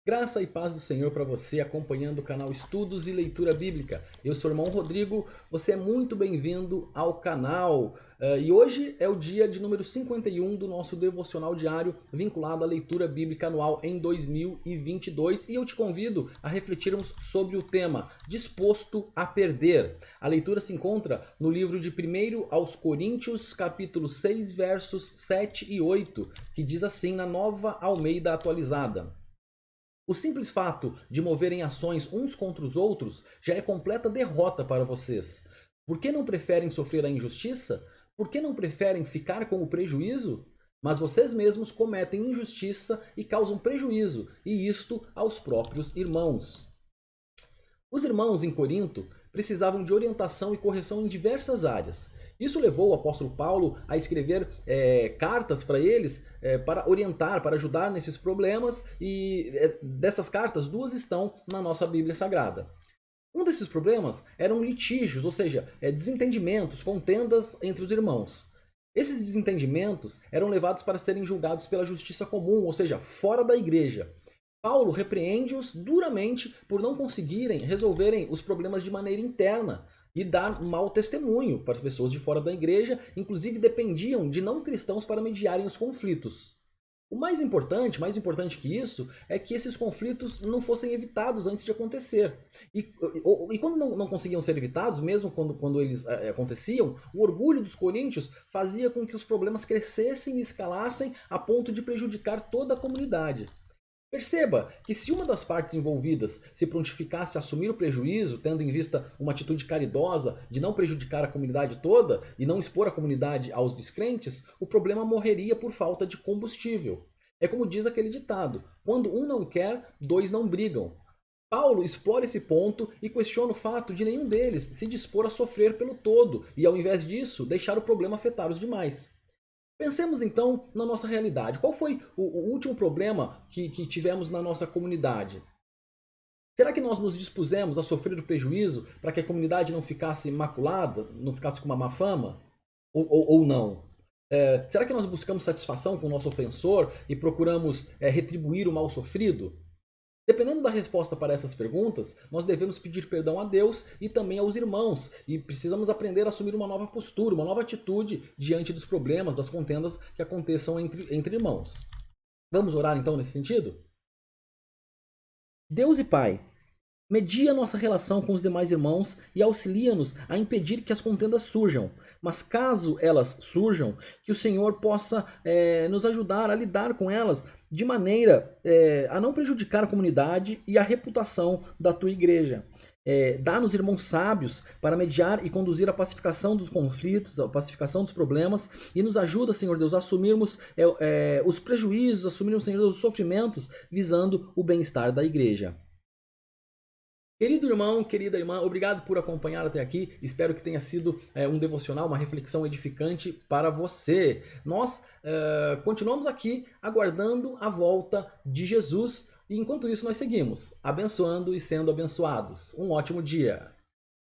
Graça e paz do Senhor para você, acompanhando o canal Estudos e Leitura Bíblica. Eu sou o irmão Rodrigo, você é muito bem-vindo ao canal. E hoje é o dia de número 51 do nosso devocional diário vinculado à leitura bíblica anual em 2022. E eu te convido a refletirmos sobre o tema Disposto a Perder. A leitura se encontra no livro de 1 aos Coríntios, capítulo 6, versos 7 e 8, que diz assim na Nova Almeida Atualizada. O simples fato de moverem ações uns contra os outros já é completa derrota para vocês. Por que não preferem sofrer a injustiça? Por que não preferem ficar com o prejuízo? Mas vocês mesmos cometem injustiça e causam prejuízo, e isto aos próprios irmãos. Os irmãos em Corinto precisavam de orientação e correção em diversas áreas. Isso levou o apóstolo Paulo a escrever cartas para eles, para orientar, para ajudar nesses problemas, e dessas cartas, duas estão na nossa Bíblia Sagrada. Um desses problemas eram litígios, ou seja, desentendimentos, contendas entre os irmãos. Esses desentendimentos eram levados para serem julgados pela justiça comum, ou seja, fora da igreja. Paulo repreende-os duramente por não conseguirem resolverem os problemas de maneira interna e dar mau testemunho para as pessoas de fora da igreja, inclusive dependiam de não cristãos para mediarem os conflitos. O mais importante que isso, é que esses conflitos não fossem evitados antes de acontecer. E quando não conseguiam ser evitados, mesmo quando eles aconteciam, o orgulho dos coríntios fazia com que os problemas crescessem e escalassem a ponto de prejudicar toda a comunidade. Perceba que se uma das partes envolvidas se prontificasse a assumir o prejuízo, tendo em vista uma atitude caridosa de não prejudicar a comunidade toda e não expor a comunidade aos descrentes, o problema morreria por falta de combustível. É como diz aquele ditado, quando um não quer, dois não brigam. Paulo explora esse ponto e questiona o fato de nenhum deles se dispor a sofrer pelo todo e, ao invés disso, deixar o problema afetar os demais. Pensemos então na nossa realidade. Qual foi o último problema que tivemos na nossa comunidade? Será que nós nos dispusemos a sofrer o prejuízo para que a comunidade não ficasse maculada, não ficasse com uma má fama? Ou não? Será que nós buscamos satisfação com o nosso ofensor e procuramos retribuir o mal sofrido? Dependendo da resposta para essas perguntas, nós devemos pedir perdão a Deus e também aos irmãos, e precisamos aprender a assumir uma nova postura, uma nova atitude diante dos problemas, das contendas que aconteçam entre irmãos. Vamos orar então nesse sentido? Deus e Pai, media nossa relação com os demais irmãos e auxilia-nos a impedir que as contendas surjam. Mas caso elas surjam, que o Senhor possa nos ajudar a lidar com elas de maneira a não prejudicar a comunidade e a reputação da tua igreja. Dá-nos irmãos sábios para mediar e conduzir a pacificação dos conflitos, a pacificação dos problemas, e nos ajuda, Senhor Deus, a assumirmos os prejuízos, assumirmos, Senhor Deus, os sofrimentos, visando o bem-estar da igreja. Querido irmão, querida irmã, obrigado por acompanhar até aqui. Espero que tenha sido um devocional, uma reflexão edificante para você. Nós continuamos aqui aguardando a volta de Jesus e enquanto isso nós seguimos abençoando e sendo abençoados. Um ótimo dia!